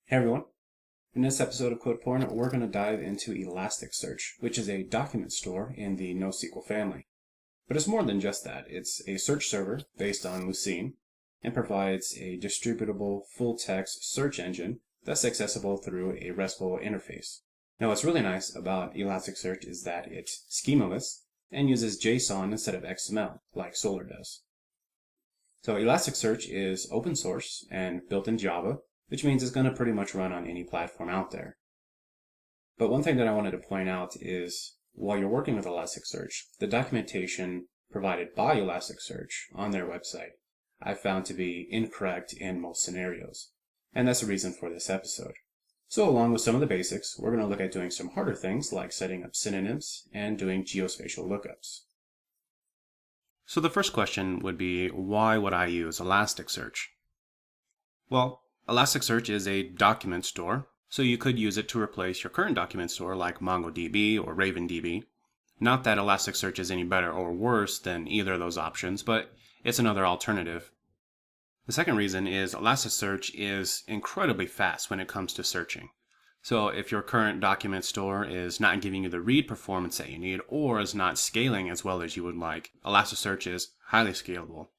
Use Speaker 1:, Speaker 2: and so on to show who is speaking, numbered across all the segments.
Speaker 1: Hey everyone. In this episode of Code Porn, we're going to dive into ElasticSearch, which is a document store in the NoSQL family. But it's more than just that. It's a search server based on Lucene and provides a distributable full-text search engine that's accessible through a RESTful interface. Now, what's really nice about ElasticSearch is that it's schemaless and uses JSON instead of XML, like Solr does. So ElasticSearch is open source and built in Java, which means it's going to pretty much run on any platform out there. But one thing that I wanted to point out is while you're working with Elasticsearch, the documentation provided by Elasticsearch on their website I've found to be incorrect in most scenarios. And that's the reason for this episode. So along with some of the basics, we're going to look at doing some harder things like setting up synonyms and doing geospatial lookups. So the first question would be, why would I use Elasticsearch? Well, Elasticsearch is a document store, so you could use it to replace your current document store like MongoDB or RavenDB. Not that Elasticsearch is any better or worse than either of those options, but it's another alternative. The second reason is Elasticsearch is incredibly fast when it comes to searching. So if your current document store is not giving you the read performance that you need or is not scaling as well as you would like, Elasticsearch is highly scalable.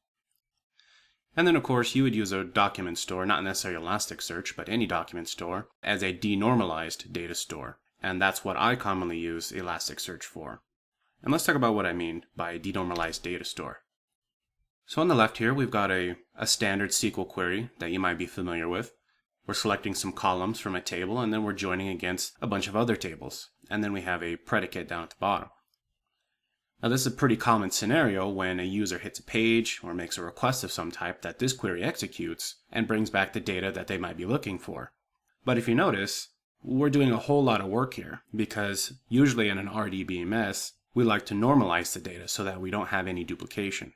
Speaker 1: And then, of course, you would use a document store, not necessarily Elasticsearch, but any document store, as a denormalized data store. And that's what I commonly use Elasticsearch for. And let's talk about what I mean by denormalized data store. So on the left here, we've got a standard SQL query that you might be familiar with. We're selecting some columns from a table, and then we're joining against a bunch of other tables. And then we have a predicate down at the bottom. Now this is a pretty common scenario when a user hits a page or makes a request of some type that this query executes and brings back the data that they might be looking for. But if you notice, we're doing a whole lot of work here because usually in an RDBMS, we like to normalize the data so that we don't have any duplication.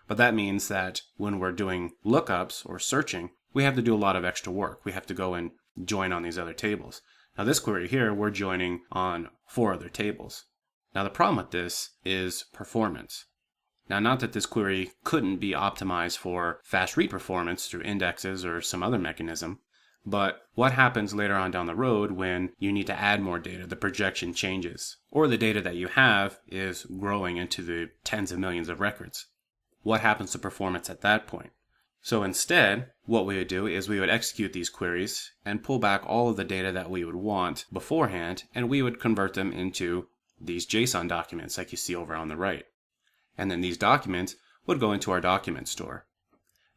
Speaker 1: But that means that when we're doing lookups or searching, we have to do a lot of extra work. We have to go and join on these other tables. Now this query here, we're joining on 4 other tables. Now the problem with this is performance. Now not that this query couldn't be optimized for fast read performance through indexes or some other mechanism, but what happens later on down the road when you need to add more data, the projection changes, or the data that you have is growing into the tens of millions of records? What happens to performance at that point? So instead, what we would do is we would execute these queries and pull back all of the data that we would want beforehand, and we would convert them into these JSON documents like you see over on the right. And then these documents would go into our document store.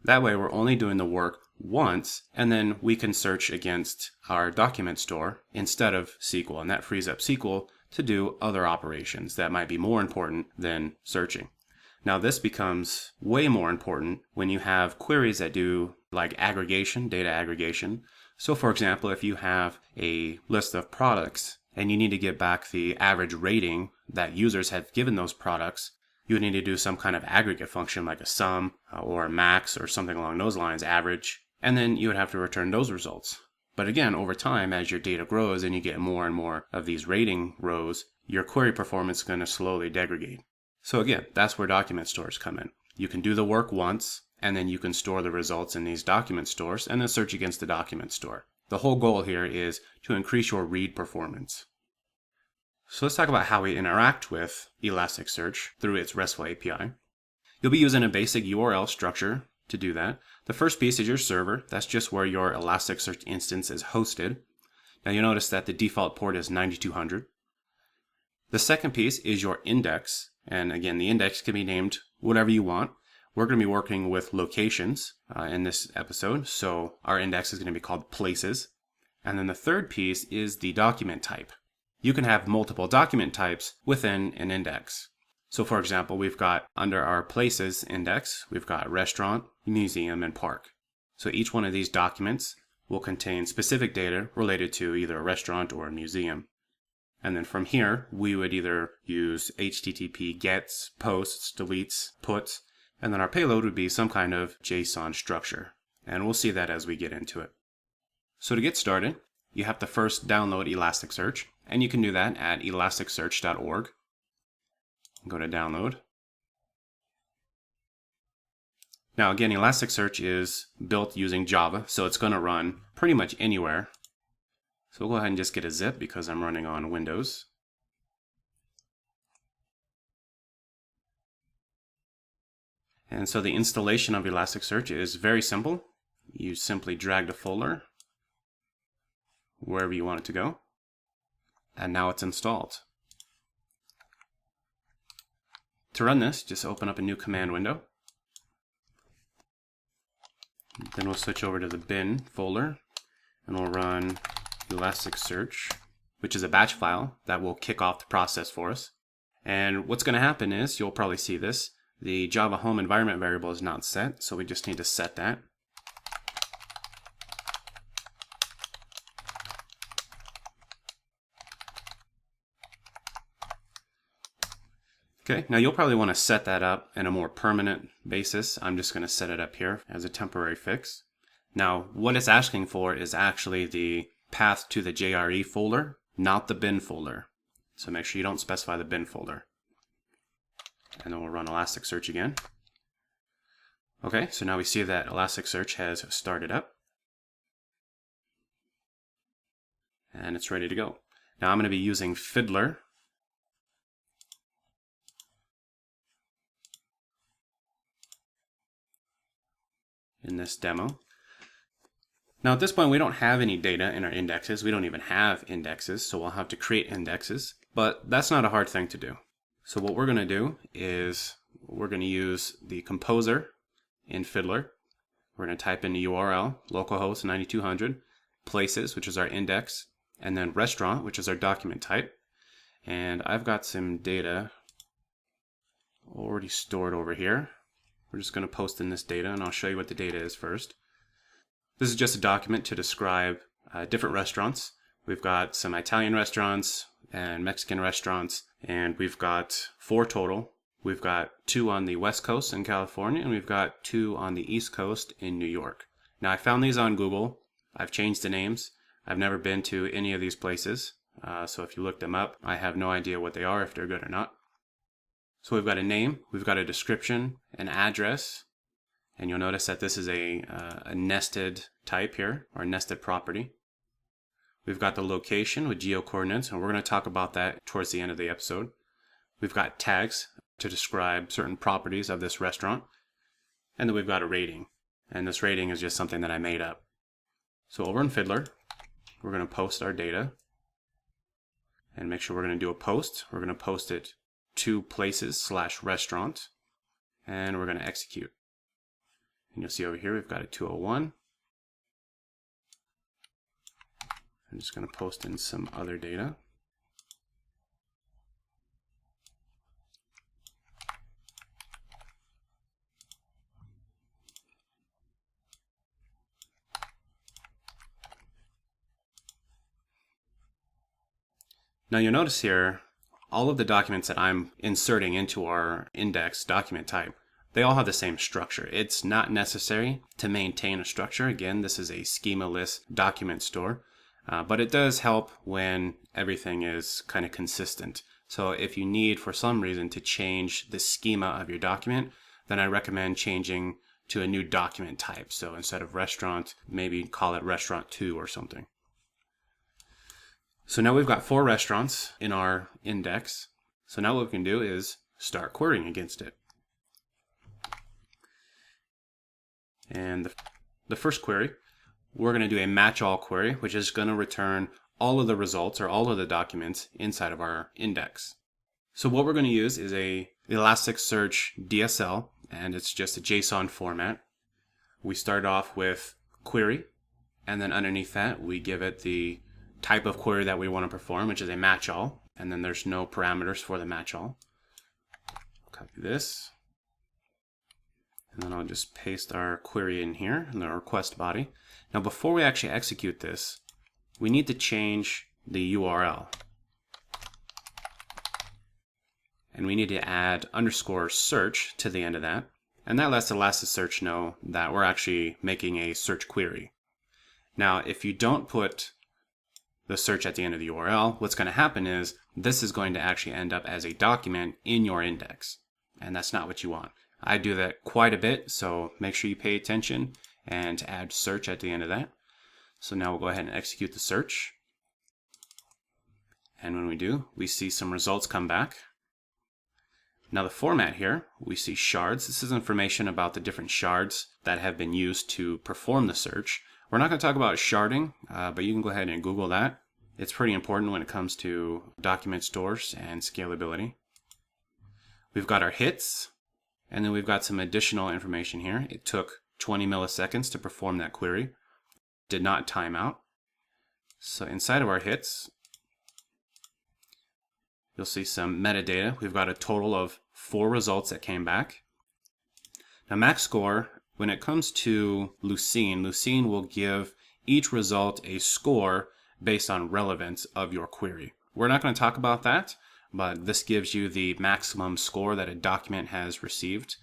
Speaker 1: That way we're only doing the work once, and then we can search against our document store instead of SQL, and that frees up SQL to do other operations that might be more important than searching. Now this becomes way more important when you have queries that do like aggregation, data aggregation. So for example, if you have a list of products and you need to get back the average rating that users have given those products, you would need to do some kind of aggregate function like a sum or a max or something along those lines, average, and then you would have to return those results. But again, over time, as your data grows and you get more and more of these rating rows, your query performance is going to slowly degrade. So again, that's where document stores come in. You can do the work once, and then you can store the results in these document stores and then search against the document store. The whole goal here is to increase your read performance. So let's talk about how we interact with Elasticsearch through its RESTful API. You'll be using a basic URL structure to do that. The first piece is your server. That's just where your Elasticsearch instance is hosted. Now you'll notice that the default port is 9200. The second piece is your index. And again, the index can be named whatever you want. We're going to be working with locations in this episode. So our index is going to be called places. And then the third piece is the document type. You can have multiple document types within an index. So for example, we've got under our places index, we've got restaurant, museum, and park. So each one of these documents will contain specific data related to either a restaurant or a museum. And then from here, we would either use HTTP gets, posts, deletes, puts, and then our payload would be some kind of JSON structure. And we'll see that as we get into it. So to get started, you have to first download Elasticsearch, and you can do that at elasticsearch.org. Go to download. Now again, Elasticsearch is built using Java, so it's going to run pretty much anywhere. So we'll go ahead and just get a zip because I'm running on Windows. And so the installation of ElasticSearch is very simple. You simply drag the folder wherever you want it to go, and now it's installed. To run this, just open up a new command window. Then we'll switch over to the bin folder, and we'll run ElasticSearch, which is a batch file that will kick off the process for us. And what's going to happen is, you'll probably see this, the Java home environment variable is not set, so we just need to set that. Okay, now you'll probably want to set that up in a more permanent basis. I'm just going to set it up here as a temporary fix. Now, what it's asking for is actually the path to the JRE folder, not the bin folder. So make sure you don't specify the bin folder. And then we'll run ElasticSearch again. Okay, so now we see that ElasticSearch has started up. And it's ready to go. Now I'm going to be using Fiddler in this demo. Now at this point we don't have any data in our indexes. We don't even have indexes, so we'll have to create indexes. But that's not a hard thing to do. So what we're going to do is we're going to use the composer in Fiddler. We're going to type in the URL, localhost 9200, places, which is our index, and then restaurant, which is our document type. And I've got some data already stored over here. We're just going to post in this data, and I'll show you what the data is first. This is just a document to describe different restaurants. We've got some Italian restaurants and Mexican restaurants, and we've got 4 total. We've got 2 on the West Coast in California, and we've got 2 on the East Coast in New York. Now I found these on Google. I've changed the names. I've never been to any of these places, so if you look them up, I have no idea what they are, if they're good or not. So we've got a name, we've got a description, an address, and you'll notice that this is a nested type here, or nested property. We've got the location with geo coordinates, and we're going to talk about that towards the end of the episode. We've got tags to describe certain properties of this restaurant, and then we've got a rating, and this rating is just something that I made up. So over in Fiddler, we're going to post our data, and make sure we're going to do a post. We're going to post it to places/restaurant, and we're going to execute. And you'll see over here we've got a 201. I'm just going to post in some other data. Now you'll notice here, all of the documents that I'm inserting into our index document type, they all have the same structure. It's not necessary to maintain a structure. Again, this is a schema-less document store, but it does help when everything is kind of consistent. So if you need, for some reason, to change the schema of your document, then I recommend changing to a new document type. So instead of restaurant, maybe call it restaurant 2 or something. So now we've got 4 restaurants in our index. So now what we can do is start querying against it. And the first query, we're going to do a match all query, which is going to return all of the results or all of the documents inside of our index. So what we're going to use is a ElasticSearch DSL, and it's just a JSON format. We start off with query, and then underneath that we give it the type of query that we want to perform, which is a match all, and then there's no parameters for the match all. Copy this, and then I'll just paste our query in here in the request body. Now before we actually execute this, we need to change the URL, and we need to add _search to the end of that, and that lets ElasticSearch know that we're actually making a search query. Now if you don't put the search at the end of the URL, what's going to happen is this is going to actually end up as a document in your index, and that's not what you want. I do that quite a bit, so make sure you pay attention and add search at the end of that. So now we'll go ahead and execute the search. And when we do, we see some results come back. Now the format here, we see shards. This is information about the different shards that have been used to perform the search. We're not going to talk about sharding, but you can go ahead and Google that. It's pretty important when it comes to document stores and scalability. We've got our hits, and then we've got some additional information here. It took 20 milliseconds to perform that query. Did not time out. So inside of our hits, you'll see some metadata. We've got a total of 4 results that came back. Now max score, when it comes to Lucene will give each result a score based on relevance of your query. We're not going to talk about that, but this gives you the maximum score that a document has received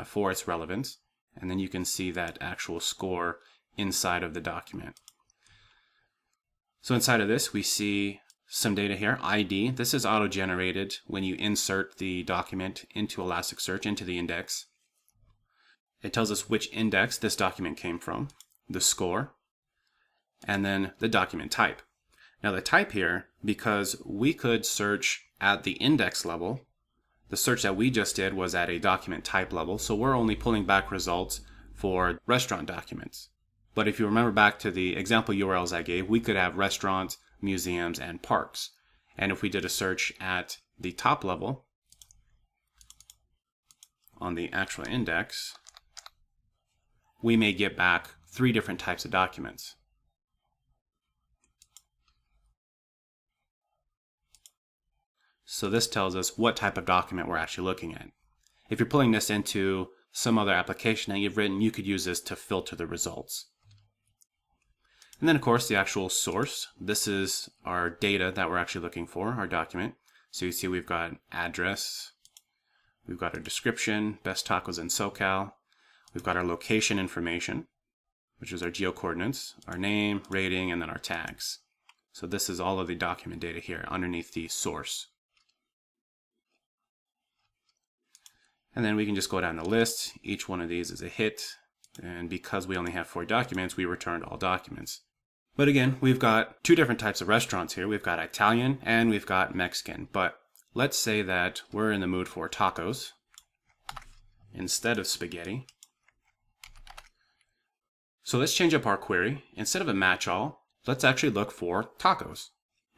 Speaker 1: for its relevance. And then you can see that actual score inside of the document. So inside of this, we see some data here, ID. This is auto-generated when you insert the document into ElasticSearch, into the index. It tells us which index this document came from, the score, and then the document type. Now the type here, because we could search at the index level, the search that we just did was at a document type level, so we're only pulling back results for restaurant documents. But if you remember back to the example URLs I gave, we could have restaurants, museums, and parks. And if we did a search at the top level on the actual index, we may get back 3 different types of documents. So this tells us what type of document we're actually looking at. If you're pulling this into some other application that you've written, you could use this to filter the results. And then of course the actual source. This is our data that we're actually looking for, our document. So you see we've got address, we've got our description, best tacos in SoCal, we've got our location information, which is our geo coordinates, our name, rating, and then our tags. So this is all of the document data here underneath the source. And then we can just go down the list. Each one of these is a hit. And because we only have 4 documents, we returned all documents. But again, we've got 2 different types of restaurants here. We've got Italian and we've got Mexican. But let's say that we're in the mood for tacos instead of spaghetti. So let's change up our query. Instead of a match all, let's actually look for tacos.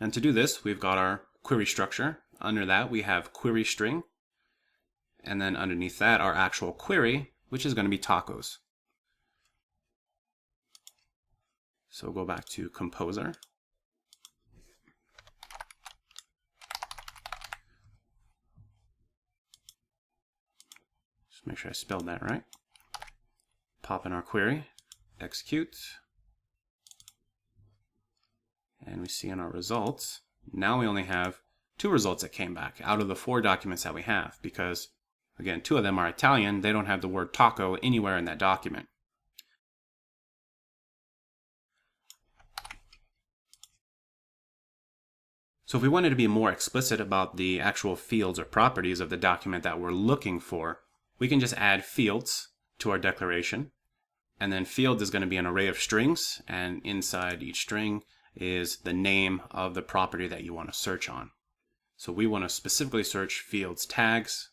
Speaker 1: And to do this, we've got our query structure. Under that, we have query string. And then underneath that, our actual query, which is going to be tacos. So we'll go back to Composer. Just make sure I spelled that right. Pop in our query, execute. And we see in our results, now we only have 2 results that came back out of the 4 documents that we have, because again, 2 of them are Italian. They don't have the word taco anywhere in that document. So if we wanted to be more explicit about the actual fields or properties of the document that we're looking for, we can just add fields to our declaration. And then field is going to be an array of strings, and inside each string is the name of the property that you want to search on. So we want to specifically search fields tags.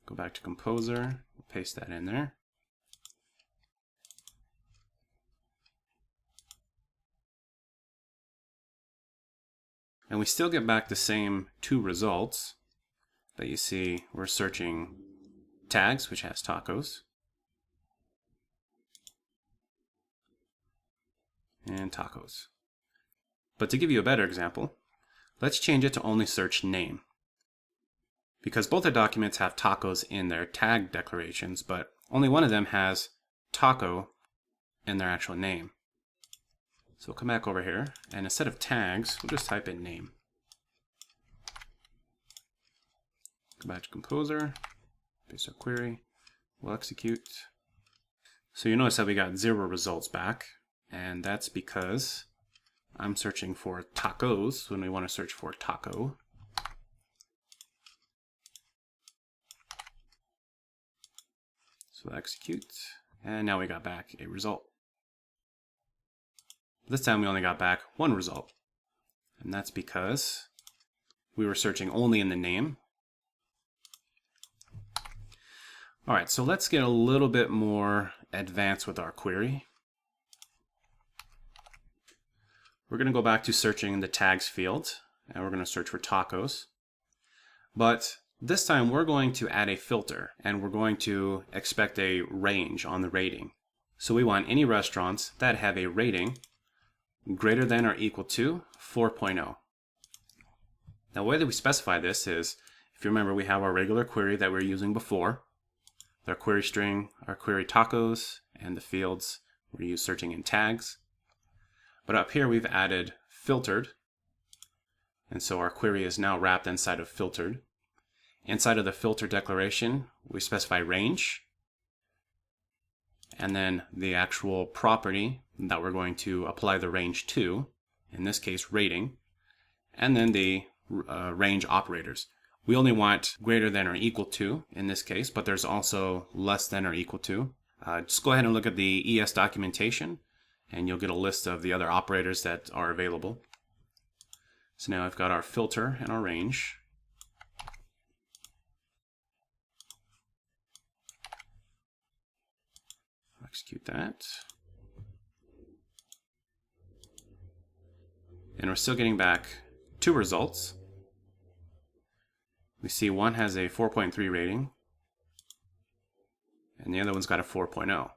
Speaker 1: Go back to Composer, paste that in there. And we still get back the same 2 results that you see. We're searching tags, which has tacos, and tacos. But to give you a better example, let's change it to only search name. Because both the documents have tacos in their tag declarations, but only one of them has taco in their actual name. So we'll come back over here, and instead of tags, we'll just type in name. Go back to Composer, paste our query, we'll execute. So you notice that we got 0 results back, and that's because I'm searching for tacos when we want to search for taco. So execute, And now we got back a result. This time we only got back one result. And that's because we were searching only in the name. All right, so let's get a little bit more advanced with our query. We're going to go back to searching the tags field, and we're going to search for tacos. But this time we're going to add a filter, and we're going to expect a range on the rating. So we want any restaurants that have a rating greater than or equal to 4.0. Now the way that we specify this is, if you remember, we have our regular query that we were using before, our query string, our query tacos, and the fields we're using searching in tags. But up here we've added filtered, and so our query is now wrapped inside of filtered. Inside of the filter declaration, we specify range, and then the actual property that we're going to apply the range to, in this case rating, and then the range operators. We only want greater than or equal to in this case, but there's also less than or equal to. Just go ahead and look at the ES documentation, and you'll get a list of the other operators that are available. So now I've got our filter and our range. Execute that. And we're still getting back two results. We see one has a 4.3 rating, and the other one's got a 4.0.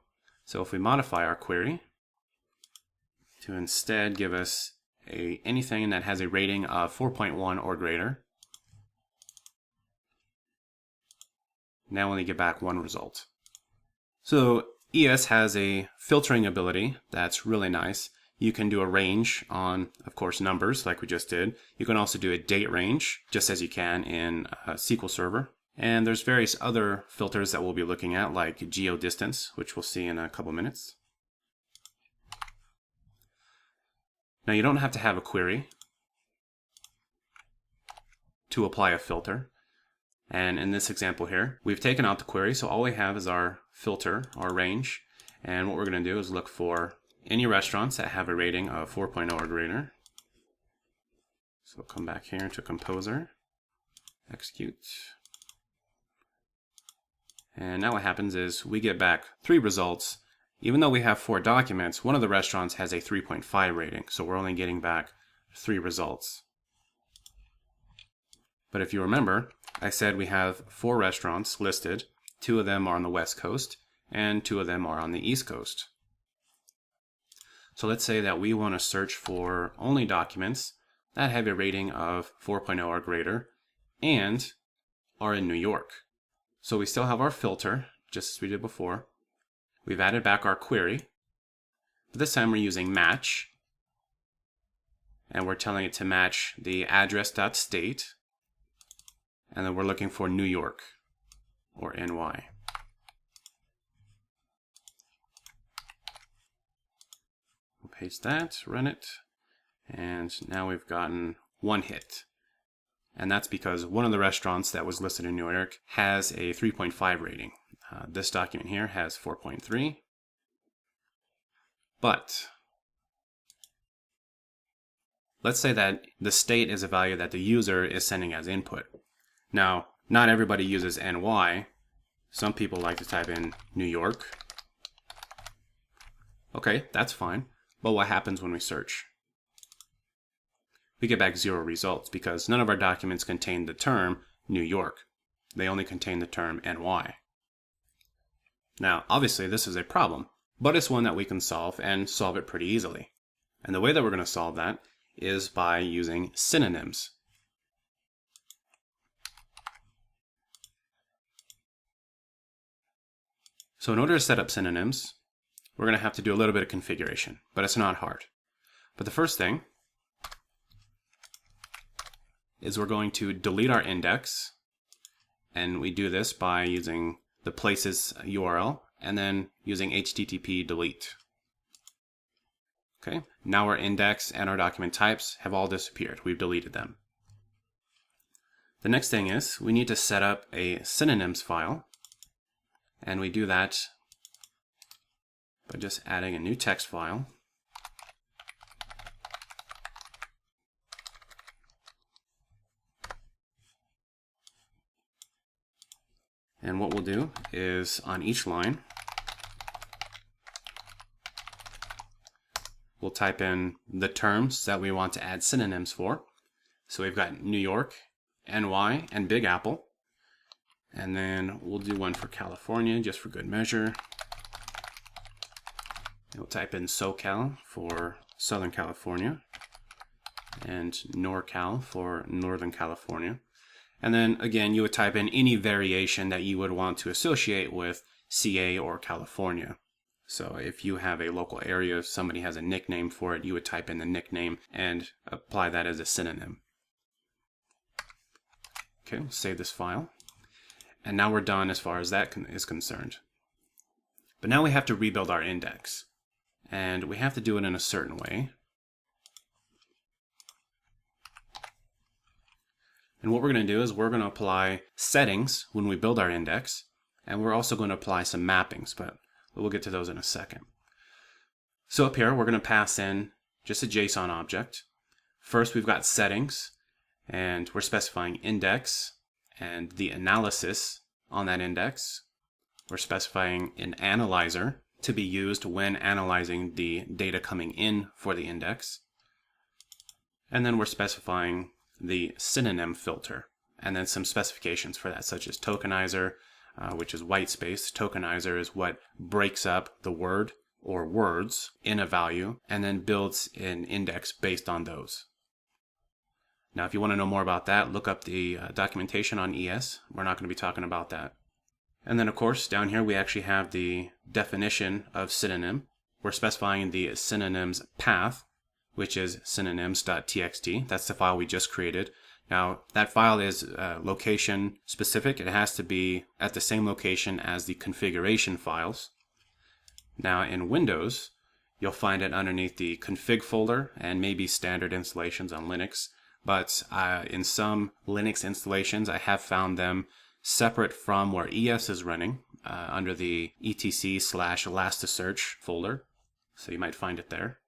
Speaker 1: So if we modify our query to instead give us anything that has a rating of 4.1 or greater, now we only get back one result. So ES has a filtering ability that's really nice. You can do a range on, of course, numbers like we just did. You can also do a date range, just as you can in SQL Server. And there's various other filters that we'll be looking at, like Geo Distance, which we'll see in a couple minutes. Now, you don't have to have a query to apply a filter. And in this example here, we've taken out the query, so all we have is our filter, our range. And what we're going to do is look for any restaurants that have a rating of 4.0 or greater. So we'll come back here to Composer, execute. And now what happens is we get back three results. Even though we have four documents, one of the restaurants has a 3.5 rating, so we're only getting back three results. But if you remember, I said we have four restaurants listed. Two of them are on the West Coast, and two of them are on the East Coast. So let's say that we want to search for only documents that have a rating of 4.0 or greater and are in New York. So we still have our filter, just as we did before. We've added back our query. But this time we're using match. And we're telling it to match the address.state. And then we're looking for New York or NY. We'll paste that, run it, and now we've gotten one hit. And that's because one of the restaurants that was listed in New York has a 3.5 rating. This document here has 4.3. But let's say that the state is a value that the user is sending as input. Now, not everybody uses NY. Some people like to type in New York. Okay, that's fine. But what happens when we search? We get back 0 results because none of our documents contain the term New York. They only contain the term NY. Now, obviously, this is a problem, but it's one that we can solve and solve it pretty easily. And the way that we're going to solve that is by using synonyms. So in order to set up synonyms, we're going to have to do a little bit of configuration, but it's not hard. But the first thing is we're going to delete our index, and we do this by using the places URL and then using HTTP delete. Okay, now our index and our document types have all disappeared. We've deleted them. The next thing is we need to set up a synonyms file, and we do that by just adding a new text file. And what we'll do is on each line, we'll type in the terms that we want to add synonyms for. So we've got New York, NY, and Big Apple. And then we'll do one for California just for good measure. We'll type in SoCal for Southern California and NorCal for Northern California. And then again, you would type in any variation that you would want to associate with CA or California. So if you have a local area, if somebody has a nickname for it, you would type in the nickname and apply that as a synonym. Okay, we'll save this file. And now we're done as far as that is concerned. But now we have to rebuild our index. And we have to do it in a certain way. And what we're going to do is we're going to apply settings when we build our index. And we're also going to apply some mappings, but we'll get to those in a second. So up here, we're going to pass in just a JSON object. First, we've got settings, and we're specifying index and the analysis on that index. We're specifying an analyzer to be used when analyzing the data coming in for the index. And then we're specifying the synonym filter, and then some specifications for that, such as tokenizer, which is white space. Tokenizer is what breaks up the word or words in a value and then builds an index based on those. Now, if you want to know more about that, look up the documentation on ES. We're not going to be talking about that. And then, of course, down here we actually have the definition of synonym. We're specifying the synonyms path, which is synonyms.txt. That's the file we just created. Now, that file is location specific. It has to be at the same location as the configuration files. Now, in Windows, you'll find it underneath the config folder and maybe standard installations on Linux. But in some Linux installations, I have found them separate from where ES is running under the etc/ElasticSearch folder. So you might find it there.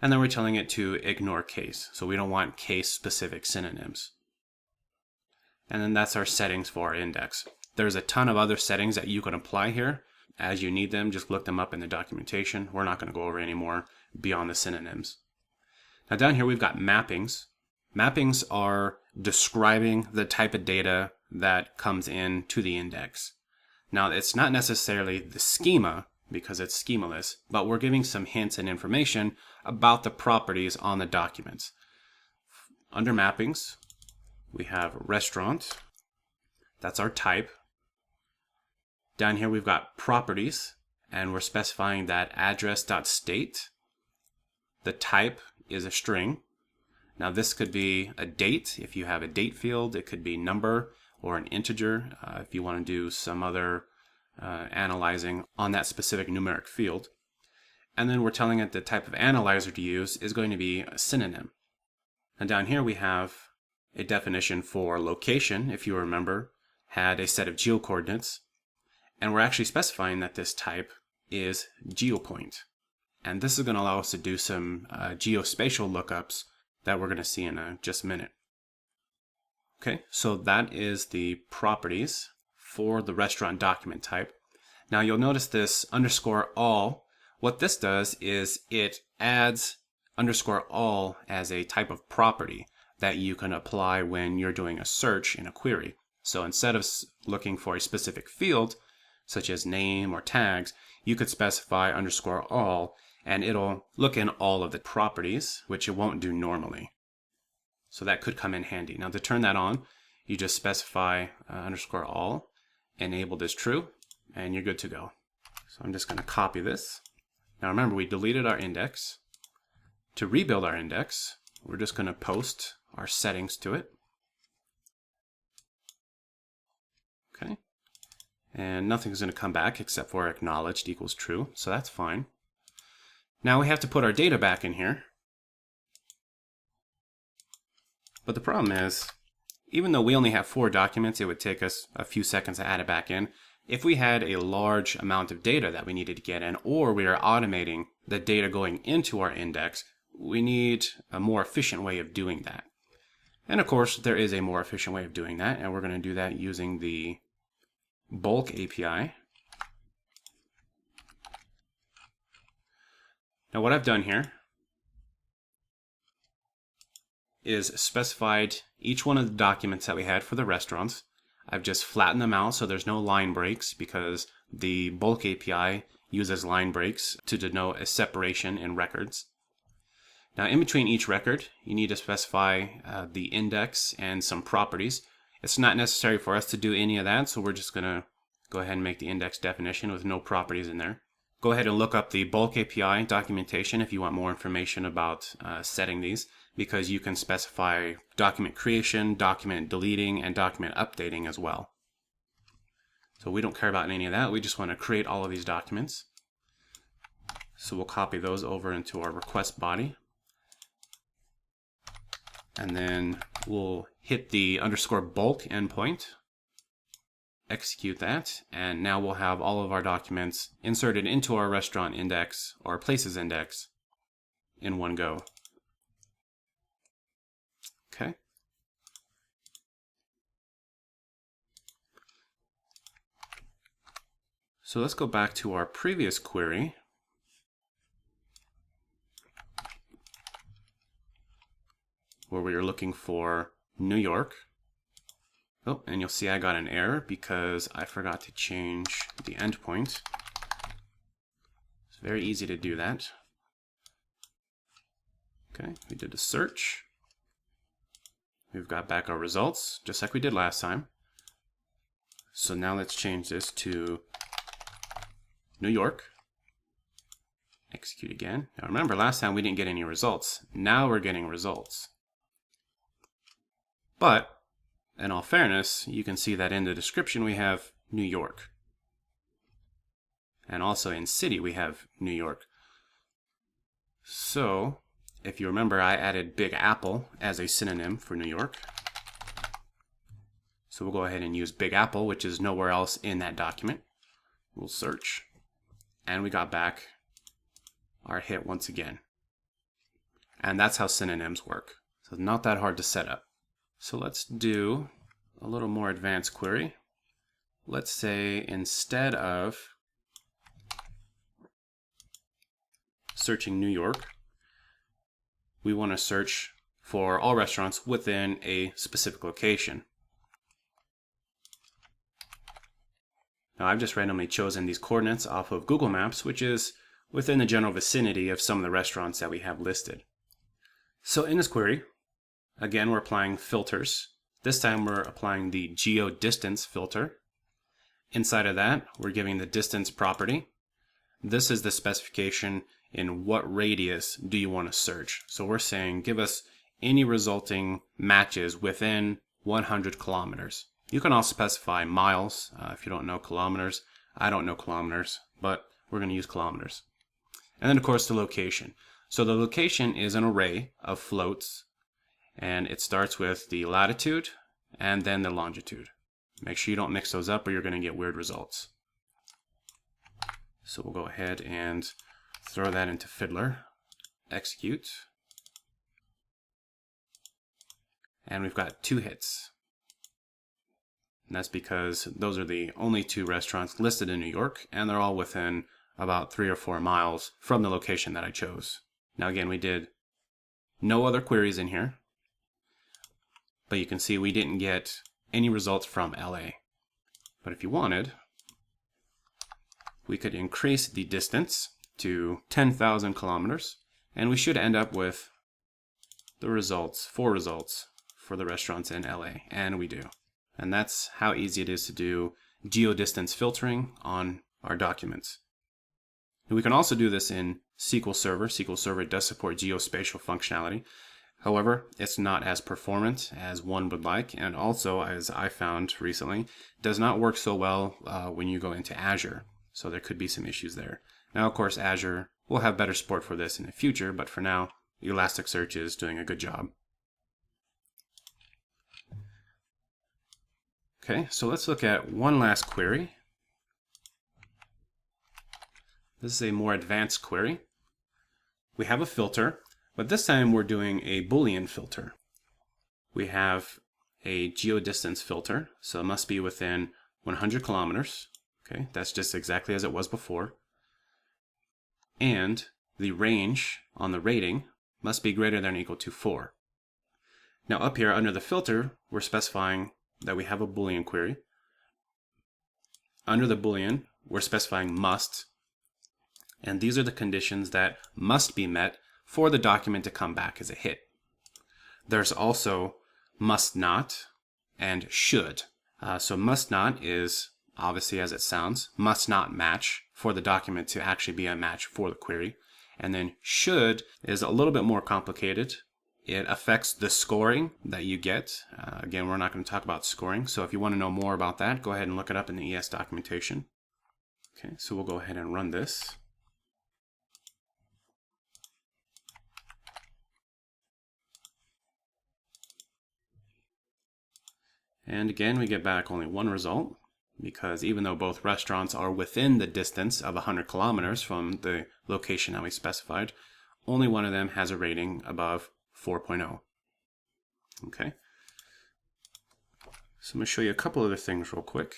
Speaker 1: And then we're telling it to ignore case. So we don't want case-specific synonyms. And then that's our settings for our index. There's a ton of other settings that you can apply here. As you need them, just look them up in the documentation. We're not going to go over any more beyond the synonyms. Now down here we've got mappings. Mappings are describing the type of data that comes in to the index. Now it's not necessarily the schema, because it's schemaless, but we're giving some hints and information about the properties on the documents. Under mappings, we have restaurant. That's our type. Down here we've got properties, and we're specifying that address.state. The type is a string. Now this could be a date if you have a date field. It could be number or an integer if you want to do some other analyzing on that specific numeric field. And then we're telling it the type of analyzer to use is going to be a synonym. And down here we have a definition for location, if you remember, had a set of geocoordinates. And we're actually specifying that this type is geopoint. And this is going to allow us to do some geospatial lookups that we're going to see in just a minute. Okay, so that is the properties for the restaurant document type. Now you'll notice this _all. What this does is it adds _all as a type of property that you can apply when you're doing a search in a query. So instead of looking for a specific field, such as name or tags, you could specify _all, and it'll look in all of the properties, which it won't do normally. So that could come in handy. Now to turn that on, you just specify _all, enabled as true, and you're good to go. So I'm just going to copy this. Now remember, we deleted our index. To rebuild our index, we're just going to post our settings to it. Okay. And nothing's going to come back except for acknowledged equals true, so that's fine. Now we have to put our data back in here. But the problem is, even though we only have 4 documents, it would take us a few seconds to add it back in. If we had a large amount of data that we needed to get in, or we are automating the data going into our index, we need a more efficient way of doing that. And of course, there is a more efficient way of doing that, and we're going to do that using the bulk API. Now what I've done here is specified each one of the documents that we had for the restaurants. I've just flattened them out so there's no line breaks, because the bulk API uses line breaks to denote a separation in records. Now in between each record, you need to specify the index and some properties. It's not necessary for us to do any of that, so we're just going to go ahead and make the index definition with no properties in there. Go ahead and look up the bulk API documentation if you want more information about setting these, because you can specify document creation, document deleting, and document updating as well. So we don't care about any of that. We just want to create all of these documents. So we'll copy those over into our request body. And then we'll hit the _bulk endpoint, execute that, and now we'll have all of our documents inserted into our restaurant index or places index in one go. Okay. So let's go back to our previous query. Where we were looking for New York. Oh, and you'll see I got an error because I forgot to change the endpoint. It's very easy to do that. Okay, we did a search. We've got back our results, just like we did last time. So now let's change this to New York. Execute again. Now remember, last time we didn't get any results. Now we're getting results. But, in all fairness, you can see that in the description we have New York. And also in city we have New York. So, if you remember, I added Big Apple as a synonym for New York. So we'll go ahead and use Big Apple, which is nowhere else in that document. We'll search. And we got back our hit once again. And that's how synonyms work. So it's not that hard to set up. So let's do a little more advanced query. Let's say instead of searching New York, we want to search for all restaurants within a specific location. Now I've just randomly chosen these coordinates off of Google Maps, which is within the general vicinity of some of the restaurants that we have listed. So in this query, again, we're applying filters. This time we're applying the Geo Distance Filter. Inside of that, we're giving the distance property. This is the specification in what radius do you want to search. So we're saying give us any resulting matches within 100 kilometers. You can also specify miles if you don't know kilometers. I don't know kilometers, but we're going to use kilometers. And then of course the location. So the location is an array of floats, and it starts with the latitude and then the longitude. Make sure you don't mix those up or you're going to get weird results. So we'll go ahead and throw that into Fiddler, execute, and we've got 2 hits. And that's because those are the only 2 restaurants listed in New York, and they're all within about 3 or 4 miles from the location that I chose. Now again, we did no other queries in here, but you can see we didn't get any results from LA. But if you wanted, we could increase the distance to 10,000 kilometers, and we should end up with the results, 4 results for the restaurants in LA, and we do. And that's how easy it is to do geodistance filtering on our documents. And we can also do this in SQL Server. SQL Server does support geospatial functionality. However, it's not as performant as one would like, and also, as I found recently, does not work so well when you go into Azure. So there could be some issues there. Now, of course, Azure will have better support for this in the future, but for now, ElasticSearch is doing a good job. Okay, so let's look at one last query. This is a more advanced query. We have a filter, but this time we're doing a Boolean filter. We have a Geo Distance Filter, so it must be within 100 kilometers. Okay, that's just exactly as it was before. And the range on the rating must be greater than or equal to 4. Now up here under the filter, we're specifying that we have a Boolean query. Under the Boolean, we're specifying must. And these are the conditions that must be met for the document to come back as a hit. There's also must not and should. So must not is, obviously as it sounds, must not match for the document to actually be a match for the query. And then should is a little bit more complicated. It affects the scoring that you get. Again, we're not going to talk about scoring. So if you want to know more about that, go ahead and look it up in the ES documentation. Okay, so we'll go ahead and run this. And again, we get back only one result, because even though both restaurants are within the distance of 100 kilometers from the location that we specified, only one of them has a rating above 4.0. Okay. So I'm going to show you a couple other things real quick.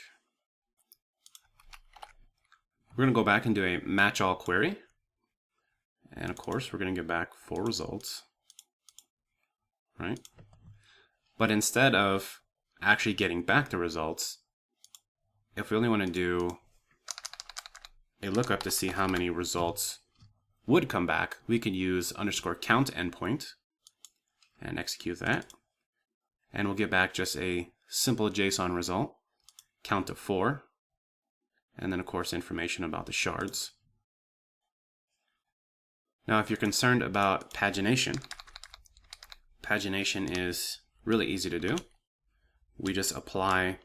Speaker 1: We're going to go back and do a match all query. And of course, we're going to get back 4 results. Right? But instead of actually getting back the results, if we only want to do a lookup to see how many results would come back, we could use _count endpoint and execute that. And we'll get back just a simple JSON result, count of 4, and then of course information about the shards. Now if you're concerned about pagination, pagination is really easy to do. We just apply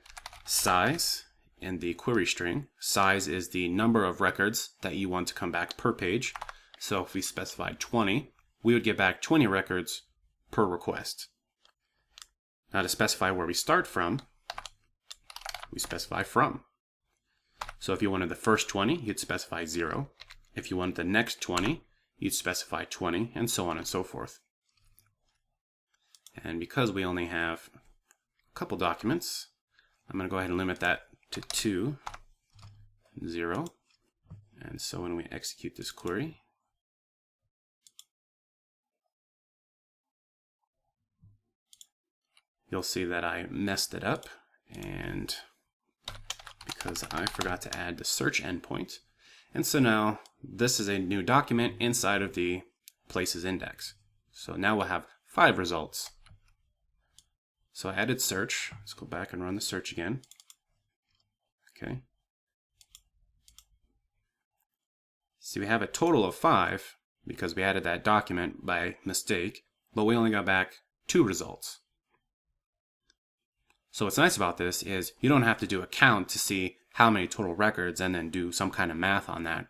Speaker 1: size in the query string. Size is the number of records that you want to come back per page. So if we specified 20, we would get back 20 records per request. Now to specify where we start from, we specify from. So if you wanted the first 20, you'd specify 0. If you wanted the next 20, you'd specify 20, and so on and so forth. And because we only have couple documents, I'm going to go ahead and limit that to 2, 0. And so when we execute this query, you'll see that I messed it up, and because I forgot to add the search endpoint. And so now this is a new document inside of the places index. So now we'll have 5 results. So I added search. Let's go back and run the search again. Okay. See, we have a total of 5 because we added that document by mistake, but we only got back 2 results. So what's nice about this is you don't have to do a count to see how many total records and then do some kind of math on that.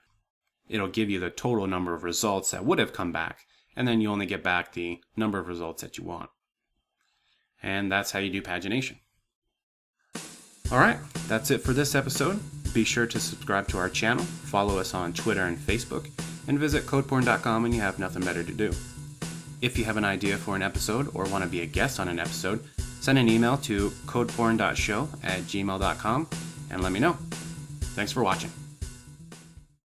Speaker 1: It'll give you the total number of results that would have come back, and then you only get back the number of results that you want. And that's how you do pagination. Alright, that's it for this episode. Be sure to subscribe to our channel, follow us on Twitter and Facebook, and visit codeporn.com when you have nothing better to do. If you have an idea for an episode or want to be a guest on an episode, send an email to codeporn.show@gmail.com and let me know. Thanks for watching.